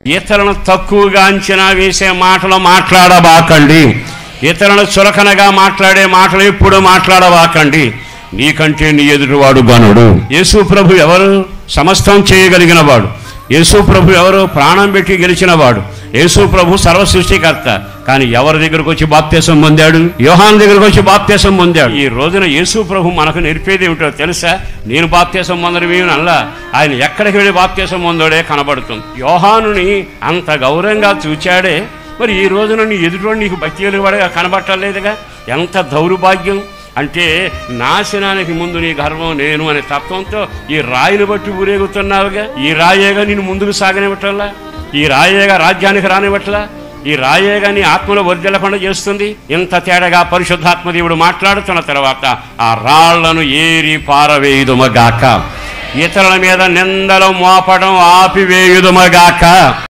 ఇతరులను తక్కువగా అంచనా వేసే మాటలు మాట్లాడబాకండి. ఇతరులను చులకనగా మాట్లాడే మాటలు ఎప్పుడు మాట్లాడబాకండి. నీకంటే నీ ఎదుటివాడు గనుడు. యేసు ప్రభు ఎవరు? సమస్తం చేయగలిగిన వాడు. యేసు ప్రభు ఎవరు? ప్రాణం పెట్టి గెలిచిన వాడు. యేసు ప్రభు సర్వ సృష్టికర్త. కానీ ఎవరి దగ్గరకు వచ్చి బాప్తీసం పొందాడు? యోహాను దగ్గరకు వచ్చి బాప్తీసం పొందాడు. ఈ రోజున యేసు ప్రభు మనకు నేర్పేది ఏమిటో తెలుసా? నేను బాప్తీసం పొందడమేమి అల్లా, ఆయన ఎక్కడికి వెళ్ళి బాప్తీసం పొందాడే కనబడుతుంది. యోహానుని అంత గౌరవంగా చూచాడే, మరి ఈ రోజున నీ ఎదుటి నీకు భక్తి కలిగివాడుగా కనబట్టలేదుగా. ఎంత దౌర్భాగ్యం అంటే, నాశనానికి ముందు నీ గర్వం నేను అనే తత్వంతో ఈ రాయిని బట్టి ఊరేగుతున్నావుగా. ఈ రాయేగా నేను ముందుకు సాగనివ్వట్లా, ఈ రాయేగా రాజ్యానికి రానివ్వట్లా, ఈ రాయేగా నీ ఆత్మలో వర్ధిల్లకుండా చేస్తుంది. ఇంత తేడాగా పరిశుద్ధాత్మదేవుడు మాట్లాడుతున్న తర్వాత ఆ రాళ్లను ఏరి పారవేయుదుమగాక, ఇతరుల మీద నిందలు మోపడం ఆపివేయుదుమగాక.